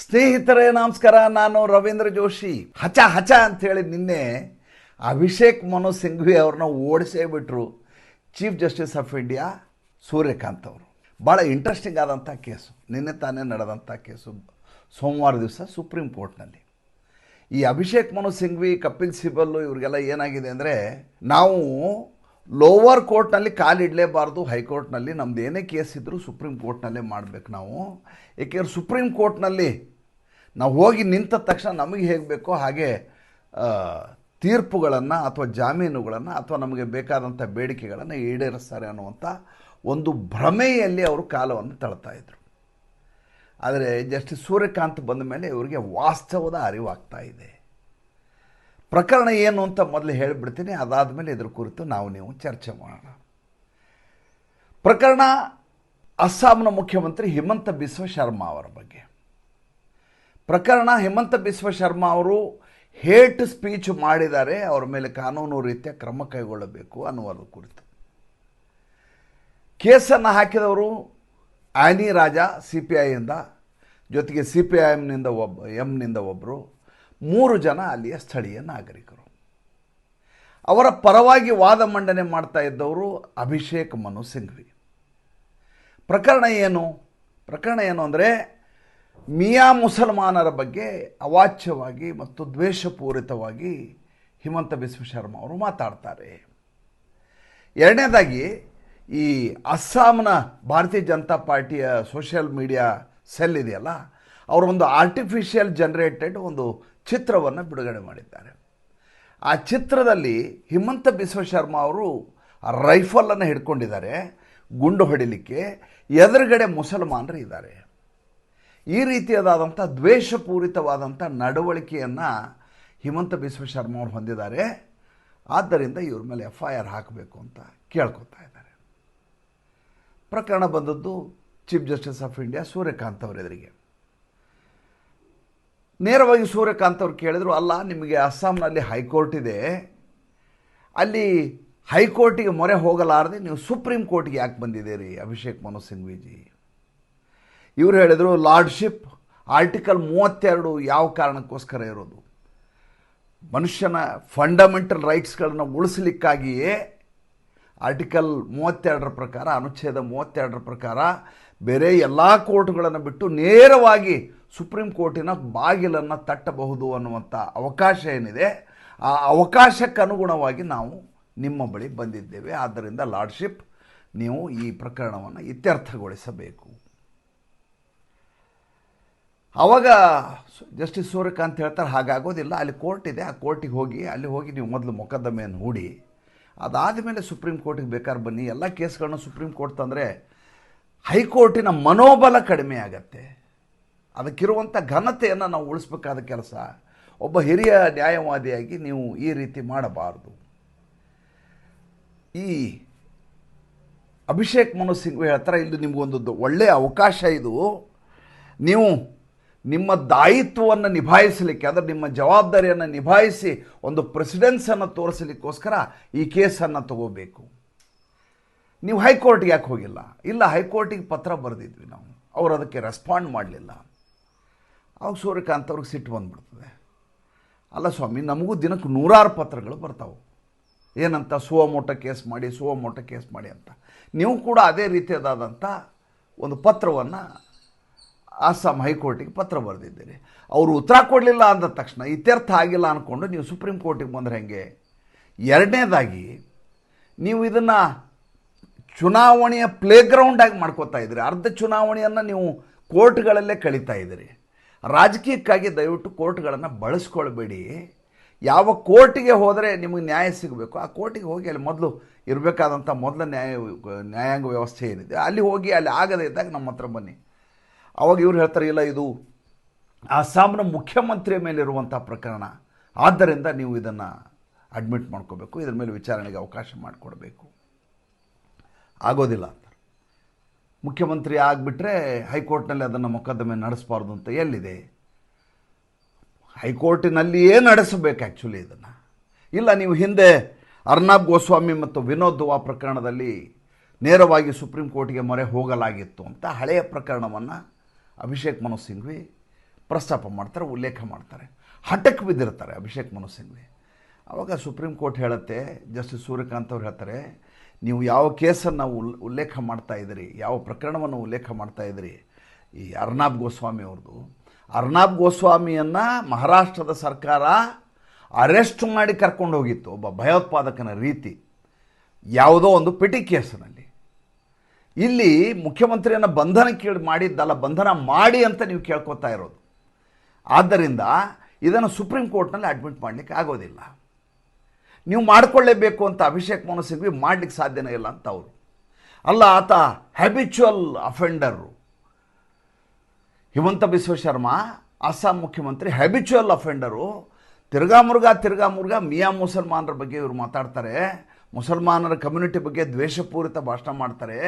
ಸ್ನೇಹಿತರೇ ನಮಸ್ಕಾರ. ನಾನು ರವೀಂದ್ರ ಜೋಶಿ. ಹಚ ಹಚ ಅಂಥೇಳಿ ನಿನ್ನೆ ಅಭಿಷೇಕ್ ಮನು ಸಿಂಘ್ವಿ ಅವ್ರನ್ನ ಓಡಿಸೇ ಬಿಟ್ರು chief justice of India Suryakant ಅವರು. ಭಾಳ ಇಂಟ್ರೆಸ್ಟಿಂಗ್ ಆದಂಥ ಕೇಸು, ನಿನ್ನೆ ತಾನೇ ನಡೆದಂಥ ಕೇಸು ಸೋಮವಾರ ದಿವಸ ಸುಪ್ರೀಂ ಕೋರ್ಟ್ನಲ್ಲಿ. ಈ ಅಭಿಷೇಕ್ ಮನು ಸಿಂಘ್ವಿ, ಕಪಿಲ್ ಸಿಬಲ್ಲು ಇವರಿಗೆಲ್ಲ ಏನಾಗಿದೆ ಅಂದರೆ, ನಾವು ಲೋವರ್ ಕೋರ್ಟ್ನಲ್ಲಿ ಕಾಲಿಡಲೇಬಾರ್ದು, ಹೈಕೋರ್ಟ್ನಲ್ಲಿ ನಮ್ದು ಏನೇ ಕೇಸ್ ಇದ್ದರೂ ಸುಪ್ರೀಂ ಕೋರ್ಟ್ನಲ್ಲೇ ಮಾಡಬೇಕು ನಾವು. ಏಕೆಂದರೆ ಸುಪ್ರೀಂ ಕೋರ್ಟ್ನಲ್ಲಿ ನಾವು ಹೋಗಿ ನಿಂತ ತಕ್ಷಣ ನಮಗೆ ಹೇಗೆ ಬೇಕೋ ಹಾಗೆ ತೀರ್ಪುಗಳನ್ನು ಅಥವಾ ಜಾಮೀನುಗಳನ್ನು ಅಥವಾ ನಮಗೆ ಬೇಕಾದಂಥ ಬೇಡಿಕೆಗಳನ್ನು ಈಡೇರಿಸ್ತಾರೆ ಅನ್ನುವಂಥ ಒಂದು ಭ್ರಮೆಯಲ್ಲಿ ಅವರು ಕಾಲವನ್ನು ತಳ್ತಾಯಿದ್ರು. ಆದರೆ ಜಸ್ಟಿಸ್ ಸೂರ್ಯಕಾಂತ್ ಬಂದ ಮೇಲೆ ಇವರಿಗೆ ವಾಸ್ತವದ ಅರಿವಾಗ್ತಾ ಇದೆ. ಪ್ರಕರಣ ಏನು ಅಂತ ಮೊದಲು ಹೇಳಿಬಿಡ್ತೀನಿ, ಅದಾದಮೇಲೆ ಇದ್ರ ಕುರಿತು ನೀವು ಚರ್ಚೆ ಮಾಡೋಣ. ಪ್ರಕರಣ ಅಸ್ಸಾಂನ ಮುಖ್ಯಮಂತ್ರಿ ಹಿಮಂತ ಬಿಸ್ವ ಶರ್ಮಾ ಅವರ ಬಗ್ಗೆ. ಪ್ರಕರಣ ಹಿಮಂತ ಬಿಸ್ವ ಶರ್ಮಾ ಅವರು ಹೇಟ್ ಸ್ಪೀಚ್ ಮಾಡಿದ್ದಾರೆ, ಅವರ ಮೇಲೆ ಕಾನೂನು ರೀತಿಯ ಕ್ರಮ ಕೈಗೊಳ್ಳಬೇಕು ಅನ್ನುವುದರ ಕುರಿತು ಕೇಸನ್ನು ಹಾಕಿದವರು ಆನಿ ರಾಜಾ CPIಯಿಂದ, ಜೊತೆಗೆ CPIMನಿಂದ ಒಬ್ಬರು, 3 ಜನ ಅಲ್ಲಿಯ ಸ್ಥಳೀಯ ನಾಗರಿಕರು. ಅವರ ಪರವಾಗಿ ವಾದ ಮಂಡನೆ ಮಾಡ್ತಾ ಇದ್ದವರು ಅಭಿಷೇಕ್ ಮನು ಸಿಂಘ್ವಿ. ಪ್ರಕರಣ ಏನು ಅಂದರೆ, ಮಿಯಾ ಮುಸಲ್ಮಾನರ ಬಗ್ಗೆ ಅವಾಚ್ಯವಾಗಿ ಮತ್ತು ದ್ವೇಷಪೂರಿತವಾಗಿ ಹಿಮಂತ ಬಿಸ್ವ ಶರ್ಮಾ ಅವರು ಮಾತಾಡ್ತಾರೆ. ಎರಡನೇದಾಗಿ, ಈ ಅಸ್ಸಾಂನ ಭಾರತೀಯ ಜನತಾ ಪಾರ್ಟಿಯ ಸೋಷಿಯಲ್ ಮೀಡಿಯಾ ಸೆಲ್ ಇದೆಯಲ್ಲ, ಅವರೊಂದು ಆರ್ಟಿಫಿಷಿಯಲ್ ಜನರೇಟೆಡ್ ಒಂದು ಚಿತ್ರವನ್ನು ಬಿಡುಗಡೆ ಮಾಡಿದ್ದಾರೆ. ಆ ಚಿತ್ರದಲ್ಲಿ ಹಿಮಂತ ಬಿಸ್ವ ಶರ್ಮಾ ಅವರು ರೈಫಲನ್ನು ಹಿಡ್ಕೊಂಡಿದ್ದಾರೆ, ಗುಂಡು ಹೊಡಿಲಿಕ್ಕೆ ಎದುರುಗಡೆ ಮುಸಲ್ಮಾನರು ಇದ್ದಾರೆ. ಈ ರೀತಿಯಾದಂಥ ದ್ವೇಷಪೂರಿತವಾದಂಥ ನಡವಳಿಕೆಯನ್ನು ಹಿಮಂತ ಬಿಸ್ವ ಶರ್ಮಾ ಅವರು ಹೊಂದಿದ್ದಾರೆ. ಆದ್ದರಿಂದ ಇವ್ರ ಮೇಲೆ FIR ಹಾಕಬೇಕು ಅಂತ ಕೇಳ್ಕೊತಾ ಇದ್ದಾರೆ. ಪ್ರಕರಣ ಬಂದದ್ದು chief justice of India Suryakant ಅವರ ಎದುರಿಗೆ. ನೇರವಾಗಿ ಸೂರ್ಯಕಾಂತ್ ಅವರು ಕೇಳಿದರು, ಅಲ್ಲ, ನಿಮಗೆ ಅಸ್ಸಾಂನಲ್ಲಿ ಹೈಕೋರ್ಟ್ ಇದೆ, ಅಲ್ಲಿ ಹೈಕೋರ್ಟಿಗೆ ಮೊರೆ ಹೋಗಲಾರದೆ ನೀವು ಸುಪ್ರೀಂ ಕೋರ್ಟ್ಗೆ ಯಾಕೆ ಬಂದಿದ್ದೀರಿ ಅಭಿಷೇಕ್ ಮನು ಸಿಂಘ್ವಿಜಿ? ಇವರು ಹೇಳಿದರು, ಲಾರ್ಡ್ಶಿಪ್ ಆರ್ಟಿಕಲ್ 32 ಯಾವ ಕಾರಣಕ್ಕೋಸ್ಕರ ಇರೋದು, ಮನುಷ್ಯನ ಫಂಡಮೆಂಟಲ್ ರೈಟ್ಸ್ಗಳನ್ನು ಉಳಿಸಲಿಕ್ಕಾಗಿಯೇ ಆರ್ಟಿಕಲ್ 32 ಪ್ರಕಾರ, ಅನುಚ್ಛೇದ 32 ಪ್ರಕಾರ ಬೇರೆ ಎಲ್ಲ ಕೋರ್ಟ್ಗಳನ್ನು ಬಿಟ್ಟು ನೇರವಾಗಿ ಸುಪ್ರೀಂ ಕೋರ್ಟಿನ ಬಾಗಿಲನ್ನು ತಟ್ಟಬಹುದು ಅನ್ನುವಂಥ ಅವಕಾಶ ಏನಿದೆ, ಆ ಅವಕಾಶಕ್ಕೆ ಅನುಗುಣವಾಗಿ ನಾವು ನಿಮ್ಮ ಬಳಿ ಬಂದಿದ್ದೇವೆ. ಆದ್ದರಿಂದ ಲಾರ್ಡ್ಶಿಪ್, ನೀವು ಈ ಪ್ರಕರಣವನ್ನು ಇತ್ಯರ್ಥಗೊಳಿಸಬೇಕು. ಆವಾಗ ಜಸ್ಟಿಸ್ ಸೂರ್ಯಕಾಂತ್ ಹೇಳ್ತಾರೆ, ಹಾಗಾಗೋದಿಲ್ಲ, ಅಲ್ಲಿ ಕೋರ್ಟ್ ಇದೆ, ಆ ಕೋರ್ಟಿಗೆ ಹೋಗಿ, ಅಲ್ಲಿ ಹೋಗಿ ನೀವು ಮೊದಲು ಮೊಕದ್ದಮೆಯನ್ನು ಹೂಡಿ, ಅದಾದ ಮೇಲೆ ಸುಪ್ರೀಂ ಕೋರ್ಟಿಗೆ ಬೇಕಾದ್ರೆ ಬನ್ನಿ. ಎಲ್ಲ ಕೇಸ್ಗಳನ್ನ ಸುಪ್ರೀಂ ಕೋರ್ಟ್ ತಂದರೆ ಹೈಕೋರ್ಟಿನ ಮನೋಬಲ ಕಡಿಮೆ ಆಗತ್ತೆ. ಅದಕ್ಕಿರುವಂಥ ಘನತೆಯನ್ನು ನಾವು ಉಳಿಸ್ಬೇಕಾದ ಕೆಲಸ. ಒಬ್ಬ ಹಿರಿಯ ನ್ಯಾಯವಾದಿಯಾಗಿ ನೀವು ಈ ರೀತಿ ಮಾಡಬಾರ್ದು. ಈ ಅಭಿಷೇಕ್ ಮನು ಸಿಂಘ್ವಿ ಹೇಳ್ತಾರೆ, ಇಲ್ಲಿ ನಿಮಗೊಂದು ಒಳ್ಳೆಯ ಅವಕಾಶ ಇದು, ನೀವು ನಿಮ್ಮ ದಾಯಿತ್ವವನ್ನು ನಿಭಾಯಿಸಲಿಕ್ಕೆ, ಅಂದರೆ ನಿಮ್ಮ ಜವಾಬ್ದಾರಿಯನ್ನು ನಿಭಾಯಿಸಿ ಒಂದು ಪ್ರೆಸಿಡೆನ್ಸನ್ನು ತೋರಿಸಲಿಕ್ಕೋಸ್ಕರ ಈ ಕೇಸನ್ನು ತಗೋಬೇಕು. ನೀವು ಹೈಕೋರ್ಟ್ಗೆ ಯಾಕೆ ಹೋಗಿಲ್ಲ? ಇಲ್ಲ, ಹೈಕೋರ್ಟಿಗೆ ಪತ್ರ ಬರೆದಿದ್ವಿ ನಾವು, ಅವರು ಅದಕ್ಕೆ ರೆಸ್ಪಾಂಡ್ ಮಾಡಲಿಲ್ಲ. ಅವಾಗ ಸೂರ್ಯಕಾಂತ್ ಅವ್ರಿಗೆ ಸಿಟ್ಟು ಬಂದುಬಿಡ್ತದೆ. ಅಲ್ಲ ಸ್ವಾಮಿ, ನಮಗೂ ದಿನಕ್ಕೆ 100 ಪತ್ರಗಳು ಬರ್ತಾವೆ, ಏನಂತ, ಸುವಮೋಟ ಕೇಸ್ ಮಾಡಿ ಅಂತ. ನೀವು ಕೂಡ ಅದೇ ರೀತಿಯಾದಂಥ ಒಂದು ಪತ್ರವನ್ನು ಅಸ್ಸಾಂ ಹೈಕೋರ್ಟಿಗೆ ಪತ್ರ ಬರೆದಿದ್ದೀರಿ. ಅವರು ಉತ್ತರ ಕೊಡಲಿಲ್ಲ ಅಂದ ತಕ್ಷಣ ಇತ್ಯರ್ಥ ಆಗಿಲ್ಲ ಅಂದ್ಕೊಂಡು ನೀವು ಸುಪ್ರೀಂ ಕೋರ್ಟಿಗೆ ಬಂದರೆ ಹೆಂಗೆ? ಎರಡನೇದಾಗಿ, ನೀವು ಇದನ್ನು ಚುನಾವಣೆಯ ಪ್ಲೇಗ್ರೌಂಡಾಗಿ ಮಾಡ್ಕೋತಾ ಇದ್ದೀರಿ. ಅರ್ಧ ಚುನಾವಣೆಯನ್ನು ನೀವು ಕೋರ್ಟ್ಗಳಲ್ಲೇ ಕಳೀತಾ ಇದ್ದೀರಿ. ರಾಜಕೀಯಕ್ಕಾಗಿ ದಯವಿಟ್ಟು ಕೋರ್ಟ್ಗಳನ್ನು ಬಳಸ್ಕೊಳ್ಬೇಡಿ. ಯಾವ ಕೋರ್ಟಿಗೆ ಹೋದರೆ ನಿಮಗೆ ನ್ಯಾಯ ಸಿಗಬೇಕು, ಆ ಕೋರ್ಟಿಗೆ ಹೋಗಿ ಅಲ್ಲಿ ಮೊದಲು ಇರಬೇಕಾದಂಥ ನ್ಯಾಯಾಂಗ ವ್ಯವಸ್ಥೆ ಏನಿದೆ ಅಲ್ಲಿ ಹೋಗಿ, ಅಲ್ಲಿ ಆಗದೇ ಇದ್ದಾಗ ನಮ್ಮ ಹತ್ರ ಬನ್ನಿ. ಅವಾಗ ಇವ್ರು ಹೇಳ್ತಾರೆ, ಇಲ್ಲ, ಇದು ಅಸ್ಸಾಂನ ಮುಖ್ಯಮಂತ್ರಿಯ ಮೇಲಿರುವಂಥ ಪ್ರಕರಣ, ಆದ್ದರಿಂದ ನೀವು ಇದನ್ನು ಅಡ್ಮಿಟ್ ಮಾಡ್ಕೋಬೇಕು, ಇದರ ಮೇಲೆ ವಿಚಾರಣೆಗೆ ಅವಕಾಶ ಮಾಡಿಕೊಡ್ಬೇಕು. ಆಗೋದಿಲ್ಲ ಅಂತ. ಮುಖ್ಯಮಂತ್ರಿ ಆಗಿಬಿಟ್ರೆ ಹೈಕೋರ್ಟ್ನಲ್ಲಿ ಅದನ್ನು ಮೊಕದ್ದಮೆ ನಡೆಸಬಾರ್ದು ಅಂತ ಎಲ್ಲಿದೆ? ಹೈಕೋರ್ಟಿನಲ್ಲಿಯೇ ನಡೆಸಬೇಕು ಆ್ಯಕ್ಚುಲಿ ಇದನ್ನು. ಇಲ್ಲ, ನೀವು ಹಿಂದೆ ಅರ್ನಾಬ್ ಗೋಸ್ವಾಮಿ ಮತ್ತು ವಿನೋದ್ ದುವಾ ಪ್ರಕರಣದಲ್ಲಿ ನೇರವಾಗಿ ಸುಪ್ರೀಂ ಕೋರ್ಟ್ಗೆ ಮೊರೆ ಹೋಗಲಾಗಿತ್ತು ಅಂತ ಹಳೆಯ ಪ್ರಕರಣವನ್ನು ಅಭಿಷೇಕ್ ಮನು ಸಿಂಘ್ವಿ ಪ್ರಸ್ತಾಪ ಮಾಡ್ತಾರೆ, ಉಲ್ಲೇಖ ಮಾಡ್ತಾರೆ. ಹಠಕ್ಕೆ ಬಿದ್ದಿರ್ತಾರೆ ಅಭಿಷೇಕ್ ಮನು ಸಿಂಘ್ವಿ. ಆವಾಗ ಸುಪ್ರೀಂ ಕೋರ್ಟ್ ಹೇಳುತ್ತೆ, ಜಸ್ಟಿಸ್ ಸೂರ್ಯಕಾಂತ್ ಅವ್ರು ಹೇಳ್ತಾರೆ, ನೀವು ಯಾವ ಕೇಸನ್ನು ಉಲ್ಲೇಖ ಮಾಡ್ತಾ ಇದ್ದೀರಿ, ಯಾವ ಪ್ರಕರಣವನ್ನು ಉಲ್ಲೇಖ ಮಾಡ್ತಾ ಇದ್ದೀರಿ, ಈ ಅರ್ನಾಬ್ ಗೋಸ್ವಾಮಿ ಅವ್ರದ್ದು. ಅರ್ನಾಬ್ ಗೋಸ್ವಾಮಿಯನ್ನು ಮಹಾರಾಷ್ಟ್ರದ ಸರ್ಕಾರ ಅರೆಸ್ಟ್ ಮಾಡಿ ಕರ್ಕೊಂಡು ಹೋಗಿತ್ತು, ಒಬ್ಬ ಭಯೋತ್ಪಾದಕನ ರೀತಿ, ಯಾವುದೋ ಒಂದು ಪಿಟಿ ಕೇಸಿನಲ್ಲಿ. ಇಲ್ಲಿ ಮುಖ್ಯಮಂತ್ರಿಯನ್ನು ಬಂಧನ ಮಾಡಿ ಅಂತ ನೀವು ಕೇಳ್ಕೊತಾ ಇರೋದು. ಆದ್ದರಿಂದ ಇದನ್ನು ಸುಪ್ರೀಂ ಕೋರ್ಟ್ನಲ್ಲಿ ಅಡ್ಮಿಟ್ ಮಾಡಲಿಕ್ಕೆ ಆಗೋದಿಲ್ಲ. ನೀವು ಮಾಡಿಕೊಳ್ಳೇಬೇಕು ಅಂತ ಅಭಿಷೇಕ್ ಮನು ಸಿಂಘ್ವಿ ಮಾಡಲಿಕ್ಕೆ ಸಾಧ್ಯನೇ ಇಲ್ಲ ಅಂತ ಅವರು. ಅಲ್ಲ, ಆತ ಹ್ಯಾಬಿಚುವಲ್ ಅಫೆಂಡರು. ಹಿಮಂತ ಬಿಸ್ವ ಶರ್ಮಾ ಅಸ್ಸಾಂ ಮುಖ್ಯಮಂತ್ರಿ ಹ್ಯಾಬಿಚುವಲ್ ಅಫೆಂಡರು. ತಿರ್ಗಾ ಮುರ್ಗಾ ಮಿಯಾ ಮುಸಲ್ಮಾನರ ಬಗ್ಗೆ ಇವರು ಮಾತಾಡ್ತಾರೆ, ಮುಸಲ್ಮಾನರ ಕಮ್ಯುನಿಟಿ ಬಗ್ಗೆ ದ್ವೇಷಪೂರಿತ ಭಾಷಣ ಮಾಡ್ತಾರೆ.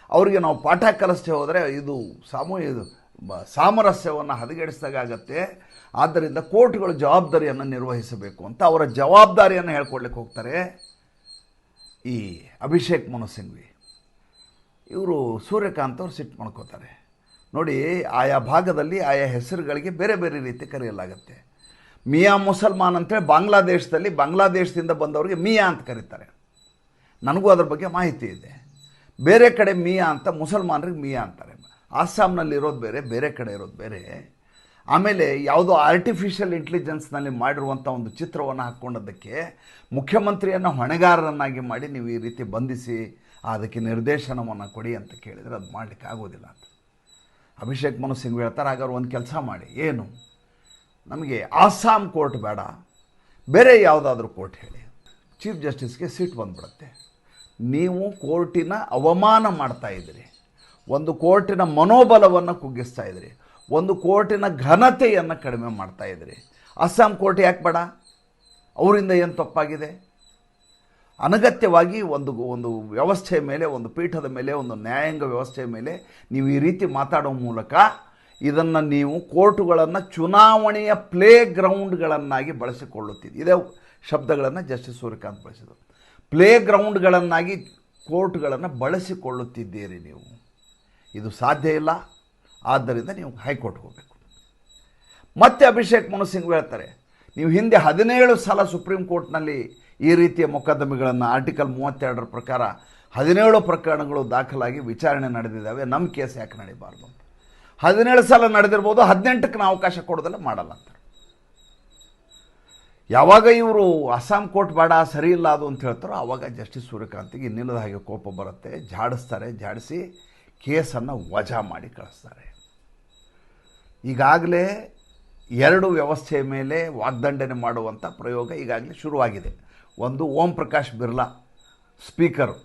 ಅವರಿಗೆ ನಾವು ಪಾಠ ಕಲಿಸ್ತೇ ಹೋದರೆ ಇದು ಸಾಮರಸ್ಯವನ್ನು ಹದಗೆಡಿಸಿದಾಗತ್ತೆ. ಆದ್ದರಿಂದ ಕೋರ್ಟ್ಗಳು ಜವಾಬ್ದಾರಿಯನ್ನು ನಿರ್ವಹಿಸಬೇಕು ಅಂತ ಅವರ ಜವಾಬ್ದಾರಿಯನ್ನು ಹೇಳ್ಕೊಡ್ಲಿಕ್ಕೆ ಹೋಗ್ತಾರೆ ಈ ಅಭಿಷೇಕ್ ಮನು ಸಿಂಘ್ವಿ. ಇವರು ಸೂರ್ಯಕಾಂತ್ ಅವರು ಸಿಟ್ಟು ಮಾಡ್ಕೋತಾರೆ. ನೋಡಿ, ಆಯಾ ಭಾಗದಲ್ಲಿ ಆಯಾ ಹೆಸರುಗಳಿಗೆ ಬೇರೆ ಬೇರೆ ರೀತಿ ಕರೆಯಲಾಗುತ್ತೆ. ಮಿಯಾ ಮುಸಲ್ಮಾನ್ ಅಂತೇಳಿ ಬಾಂಗ್ಲಾದೇಶದಿಂದ ಬಂದವರಿಗೆ ಮಿಯಾ ಅಂತ ಕರೀತಾರೆ. ನನಗೂ ಅದ್ರ ಬಗ್ಗೆ ಮಾಹಿತಿ ಇದೆ. ಬೇರೆ ಕಡೆ ಮಿಯಾ ಅಂತ, ಮುಸಲ್ಮಾನರಿಗೆ ಮಿಯಾ ಅಂತಾರೆ. ಅಸ್ಸಾಂನಲ್ಲಿ ಇರೋದು ಬೇರೆ, ಬೇರೆ ಕಡೆ ಇರೋದು ಬೇರೆ. ಆಮೇಲೆ ಯಾವುದೋ ಆರ್ಟಿಫಿಷಿಯಲ್ ಇಂಟೆಲಿಜೆನ್ಸ್ನಲ್ಲಿ ಮಾಡಿರುವಂಥ ಒಂದು ಚಿತ್ರವನ್ನು ಹಾಕ್ಕೊಂಡದ್ದಕ್ಕೆ ಮುಖ್ಯಮಂತ್ರಿಯನ್ನು ಹೊಣೆಗಾರರನ್ನಾಗಿ ಮಾಡಿ ನೀವು ಈ ರೀತಿ ಬಂಧಿಸಿ ಅದಕ್ಕೆ ನಿರ್ದೇಶನವನ್ನು ಕೊಡಿ ಅಂತ ಕೇಳಿದರೆ ಅದು ಮಾಡಲಿಕ್ಕೆ ಆಗೋದಿಲ್ಲ ಅಂತ ಅಭಿಷೇಕ್ ಮನು ಸಿಂಘ್ವಿ ಹೇಳ್ತಾರೆ. ಹಾಗಾದ್ರೆ ಒಂದು ಕೆಲಸ ಮಾಡಿ, ಏನು, ನಮಗೆ ಅಸ್ಸಾಂ ಕೋರ್ಟ್ ಬೇಡ, ಬೇರೆ ಯಾವುದಾದ್ರೂ ಕೋರ್ಟ್ ಹೇಳಿ. ಚೀಫ್ ಜಸ್ಟಿಸ್ಗೆ ಸಿಟ್ಟು ಬಂದ್ಬಿಡುತ್ತೆ. ನೀವು ಕೋರ್ಟಿನ ಅವಮಾನ ಮಾಡ್ತಾ ಇದ್ದೀರಿ, ಒಂದು ಕೋರ್ಟಿನ ಮನೋಬಲವನ್ನು ಕುಗ್ಗಿಸ್ತಾ ಇದ್ದೀರಿ, ಒಂದು ಕೋರ್ಟಿನ ಘನತೆಯನ್ನು ಕಡಿಮೆ ಮಾಡ್ತಾ ಇದ್ದೀರಿ. ಅಸ್ಸಾಂ ಕೋರ್ಟ್ ಯಾಕೆ ಬೇಡ? ಅವರಿಂದ ಏನು ತಪ್ಪಾಗಿದೆ? ಅನಗತ್ಯವಾಗಿ ಒಂದು ವ್ಯವಸ್ಥೆಯ ಮೇಲೆ, ಒಂದು ಪೀಠದ ಮೇಲೆ, ಒಂದು ನ್ಯಾಯಾಂಗ ವ್ಯವಸ್ಥೆಯ ಮೇಲೆ ನೀವು ಈ ರೀತಿ ಮಾತಾಡೋ ಮೂಲಕ ಇದನ್ನು ನೀವು ಕೋರ್ಟುಗಳನ್ನು ಚುನಾವಣೆಯ ಪ್ಲೇ ಗ್ರೌಂಡ್ಗಳನ್ನಾಗಿ ಬಳಸಿಕೊಳ್ಳುತ್ತಿದ್ದೀರಿ. ಇದೇ ಶಬ್ದಗಳನ್ನು ಜಸ್ಟಿಸ್ ಸೂರ್ಯಕಾಂತ್ ಬಳಸಿದರು. ಪ್ಲೇ ಗ್ರೌಂಡ್ಗಳನ್ನಾಗಿ ಕೋರ್ಟ್ಗಳನ್ನು ಬಳಸಿಕೊಳ್ಳುತ್ತಿದ್ದೀರಿ ನೀವು. ಇದು ಸಾಧ್ಯ ಇಲ್ಲ. ಆದ್ದರಿಂದ ನೀವು ಹೈಕೋರ್ಟ್ಗೆ ಹೋಗಬೇಕು. ಮತ್ತೆ ಅಭಿಷೇಕ್ ಮನು ಸಿಂಘ್ವಿ ಹೇಳ್ತಾರೆ, ನೀವು ಹಿಂದೆ 17 ಸಲ ಸುಪ್ರೀಂ ಕೋರ್ಟ್ನಲ್ಲಿ ಈ ರೀತಿಯ ಮೊಕದ್ದಮೆಗಳನ್ನು ಆರ್ಟಿಕಲ್ 32ರ ಪ್ರಕಾರ 17 ಪ್ರಕರಣಗಳು ದಾಖಲಾಗಿ ವಿಚಾರಣೆ ನಡೆದಿದ್ದಾವೆ, ನಮ್ಮ ಕೇಸ್ ಯಾಕೆ ನಡೀಬಾರ್ದು? 17 ಸಲ ನಡೆದಿರ್ಬೋದು, 18ಕ್ಕೆ ನಾವು ಅವಕಾಶ ಕೊಡೋದಲ್ಲ, ಮಾಡಲ್ಲ ಅಂತ. ಯಾವಾಗ ಇವರು ಅಸ್ಸಾಂ ಕೋರ್ಟ್ ಬೇಡ, ಸರಿ ಇಲ್ಲ ಅದು ಅಂತ ಹೇಳ್ತಾರೋ ಆವಾಗ ಜಸ್ಟಿಸ್ ಸೂರ್ಯಕಾಂತಿಗೆ ಇನ್ನಿಲ್ಲದ ಹಾಗೆ ಕೋಪ ಬರುತ್ತೆ. ಜಾಡಿಸಿ ಕೇಸನ್ನು ವಜಾ ಮಾಡಿ ಕಳಿಸ್ತಾರೆ. ಈಗಾಗಲೇ 2 ವ್ಯವಸ್ಥೆಯ ಮೇಲೆ ವಾಗ್ದಂಡನೆ ಮಾಡುವಂಥ ಪ್ರಯೋಗ ಈಗಾಗಲೇ ಶುರುವಾಗಿದೆ. ಒಂದು, ಓಂ ಪ್ರಕಾಶ್ ಬಿರ್ಲಾ ಸ್ಪೀಕರ್,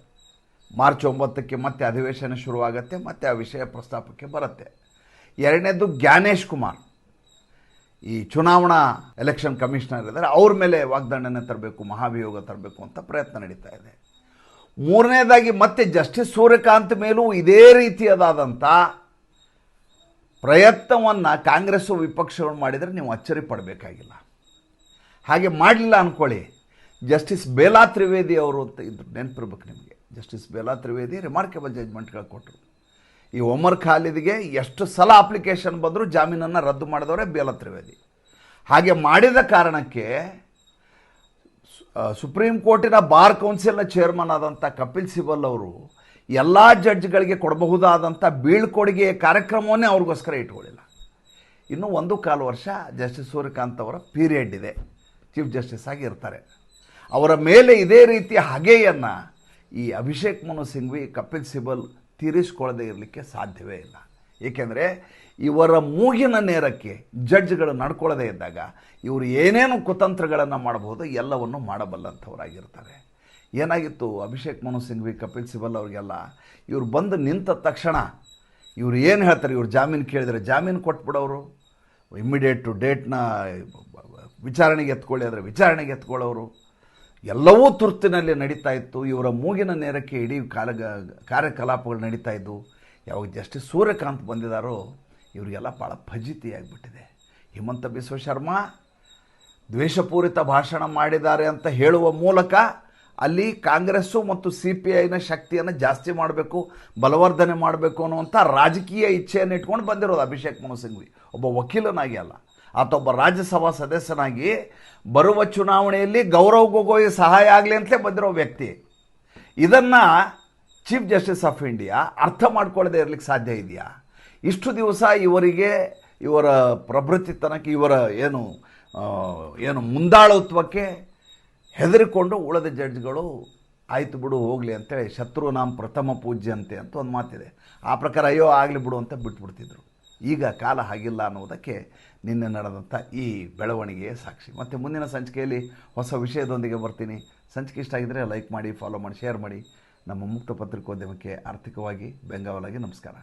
ಮಾರ್ಚ್ 9ಕ್ಕೆ ಮತ್ತೆ ಅಧಿವೇಶನ ಶುರುವಾಗುತ್ತೆ, ಮತ್ತೆ ಆ ವಿಷಯ ಪ್ರಸ್ತಾಪಕ್ಕೆ ಬರುತ್ತೆ. ಎರಡನೇದು ಜ್ಞಾನೇಶ್ ಕುಮಾರ್, ಈ ಚುನಾವಣಾ ಎಲೆಕ್ಷನ್ ಕಮಿಷನರ್ ಇದ್ದಾರೆ, ಅವ್ರ ಮೇಲೆ ವಾಗ್ದಂಡನೆ ತರಬೇಕು, ಮಹಾಭಿಯೋಗ ತರಬೇಕು ಅಂತ ಪ್ರಯತ್ನ ನಡೀತಾ ಇದೆ. ಮೂರನೇದಾಗಿ ಮತ್ತೆ ಜಸ್ಟಿಸ್ ಸೂರ್ಯಕಾಂತ್ ಮೇಲೂ ಇದೇ ರೀತಿಯಾದಂಥ ಪ್ರಯತ್ನವನ್ನು ಕಾಂಗ್ರೆಸ್ಸು ವಿಪಕ್ಷಗಳು ಮಾಡಿದರೆ ನೀವು ಅಚ್ಚರಿ ಪಡಬೇಕಾಗಿಲ್ಲ. ಹಾಗೆ ಮಾಡಲಿಲ್ಲ ಅಂದ್ಕೊಳ್ಳಿ. ಜಸ್ಟಿಸ್ ಬೇಲಾ ತ್ರಿವೇದಿ ಅವರು ಅಂತ ಇದ್ರು, ನೆನಪಿರ್ಬೇಕು ನಿಮಗೆ. ಜಸ್ಟಿಸ್ ಬೇಲಾ ತ್ರಿವೇದಿ ರಿಮಾರ್ಕೆಬಲ್ ಜಡ್ಜ್ಮೆಂಟ್ಗಳು ಕೊಟ್ಟರು. ಈ ಒಮರ್ ಖಾಲಿದ್ಗೆ ಎಷ್ಟು ಸಲ ಅಪ್ಲಿಕೇಶನ್ ಬಂದರೂ ಜಾಮೀನನ್ನು ರದ್ದು ಮಾಡಿದವರೇ ಬೇಲಾ ತ್ರಿವೇದಿ. ಹಾಗೆ ಮಾಡಿದ ಕಾರಣಕ್ಕೆ ಸುಪ್ರೀಂ ಕೋರ್ಟಿನ ಬಾರ್ ಕೌನ್ಸಿಲ್ನ ಚೇರ್ಮನ್ ಆದಂಥ ಕಪಿಲ್ ಸಿಬಲ್ ಅವರು ಎಲ್ಲ ಜಡ್ಜ್ಗಳಿಗೆ ಕೊಡಬಹುದಾದಂಥ ಬೀಳ್ಕೊಡುಗೆ ಕಾರ್ಯಕ್ರಮವನ್ನೇ ಅವ್ರಿಗೋಸ್ಕರ ಇಟ್ಕೊಳ್ಳಿಲ್ಲ. ಇನ್ನೂ 1.25 ವರ್ಷ ಜಸ್ಟಿಸ್ ಸೂರ್ಯಕಾಂತ್ ಅವರ ಪೀರಿಯಡ್ ಇದೆ, ಚೀಫ್ ಜಸ್ಟಿಸ್ ಆಗಿ ಇರ್ತಾರೆ. ಅವರ ಮೇಲೆ ಇದೇ ರೀತಿಯ ಹಗೆಯನ್ನು ಈ ಅಭಿಷೇಕ್ ಮನು ಸಿಂಘ್ವಿ, ಕಪಿಲ್ ಸಿಬಲ್ ತೀರಿಸಿಕೊಳ್ಳದೆ ಇರಲಿಕ್ಕೆ ಸಾಧ್ಯವೇ ಇಲ್ಲ. ಏಕೆಂದರೆ ಇವರ ಮೂಗಿನ ನೇರಕ್ಕೆ ಜಡ್ಜ್ಗಳು ನಡ್ಕೊಳ್ಳದೇ ಇದ್ದಾಗ ಇವರು ಏನೇನು ಕುತಂತ್ರಗಳನ್ನು ಮಾಡಬಹುದು ಎಲ್ಲವನ್ನು ಮಾಡಬಲ್ಲಂಥವರಾಗಿರ್ತಾರೆ. ಏನಾಗಿತ್ತು ಅಭಿಷೇಕ್ ಮನು ಸಿಂಘ್ವಿ, ಕಪಿಲ್ ಸಿಬಲ್ ಅವರಿಗೆಲ್ಲ, ಇವರು ಬಂದು ನಿಂತ ತಕ್ಷಣ ಇವರು ಏನು ಹೇಳ್ತಾರೆ, ಇವ್ರು ಜಾಮೀನು ಕೇಳಿದರೆ ಜಾಮೀನು ಕೊಟ್ಬಿಡೋರು, ಇಮ್ಮಿಡಿಯೇಟ್ ಡೇಟ್ನ ವಿಚಾರಣೆಗೆ ಎತ್ಕೊಳ್ಳಿ ಅಂದರೆ ವಿಚಾರಣೆಗೆ ಎತ್ಕೊಳ್ಳೋರು, ಎಲ್ಲವೂ ತುರ್ತಿನಲ್ಲಿ ನಡೀತಾ ಇತ್ತು. ಇವರ ಮೂಗಿನ ನೇರಕ್ಕೆ ಇಡೀ ಕಾರ್ಯಕಲಾಪಗಳು ನಡೀತಾ ಇದ್ದು. ಯಾವಾಗ ಜಸ್ಟಿಸ್ ಸೂರ್ಯಕಾಂತ್ ಬಂದಿದ್ದಾರೋ ಇವರಿಗೆಲ್ಲ ಭಾಳ ಫಜೀತಿಯಾಗಿಬಿಟ್ಟಿದೆ. ಹಿಮಂತ ಬಿಸ್ವ ಶರ್ಮಾ ದ್ವೇಷಪೂರಿತ ಭಾಷಣ ಮಾಡಿದ್ದಾರೆ ಅಂತ ಹೇಳುವ ಮೂಲಕ ಅಲ್ಲಿ ಕಾಂಗ್ರೆಸ್ಸು ಮತ್ತು CPIನ ಶಕ್ತಿಯನ್ನು ಜಾಸ್ತಿ ಮಾಡಬೇಕು, ಬಲವರ್ಧನೆ ಮಾಡಬೇಕು ಅನ್ನುವಂಥ ರಾಜಕೀಯ ಇಚ್ಛೆಯನ್ನು ಇಟ್ಕೊಂಡು ಬಂದಿರೋದು ಅಭಿಷೇಕ್ ಮನು ಸಿಂಘ್ವಿ. ಒಬ್ಬ ವಕೀಲನಾಗಿ ಅಲ್ಲ, ಆತ ಒಬ್ಬ ರಾಜ್ಯಸಭಾ ಸದಸ್ಯನಾಗಿ ಬರುವ ಚುನಾವಣೆಯಲ್ಲಿ ಗೌರವ್ ಗೊಗೋಯ್ ಸಹಾಯ ಆಗಲಿ ಅಂತಲೇ ಬಂದಿರೋ ವ್ಯಕ್ತಿ. ಇದನ್ನು ಚೀಫ್ ಜಸ್ಟಿಸ್ ಆಫ್ ಇಂಡಿಯಾ ಅರ್ಥ ಮಾಡ್ಕೊಳ್ಳದೆ ಇರಲಿಕ್ಕೆ ಸಾಧ್ಯ ಇದೆಯಾ? ಇಷ್ಟು ದಿವಸ ಇವರ ಪ್ರಭೃತಿತನಕ್ಕೆ, ಇವರ ಏನು ಮುಂದಾಳತ್ವಕ್ಕೆ ಹೆದರಿಕೊಂಡು ಉಳಿದ ಜಡ್ಜ್ಗಳು ಆಯ್ತು ಬಿಡು ಹೋಗಲಿ ಅಂತೇಳಿ ಶತ್ರುನಾಂ ಪ್ರಥಮ ಪೂಜ್ಯಂತೆ ಅಂತ ಒಂದು ಮಾತಿದೆ. ಆ ಪ್ರಕಾರ ಅಯ್ಯೋ ಆಗಲಿ ಬಿಡು ಅಂತ ಬಿಟ್ಬಿಡ್ತಿದ್ರು. ಈಗ ಕಾಲ ಹಾಗಿಲ್ಲ ಅನ್ನೋದಕ್ಕೆ ನಿನ್ನೆ ನಡೆದಂಥ ಈ ಬೆಳವಣಿಗೆಯೇ ಸಾಕ್ಷಿ. ಮತ್ತು ಮುಂದಿನ ಸಂಚಿಕೆಯಲ್ಲಿ ಹೊಸ ವಿಷಯದೊಂದಿಗೆ ಬರ್ತೀನಿ. ಸಂಚಿಕೆ ಇಷ್ಟ ಆಗಿದ್ದರೆ ಲೈಕ್ ಮಾಡಿ, ಫಾಲೋ ಮಾಡಿ, ಶೇರ್ ಮಾಡಿ. ನಮ್ಮ ಮುಕ್ತ ಪತ್ರಿಕೋದ್ಯಮಕ್ಕೆ ಆರ್ಥಿಕವಾಗಿ ಬೆಂಗಾವಲಾಗಿ ನಮಸ್ಕಾರ.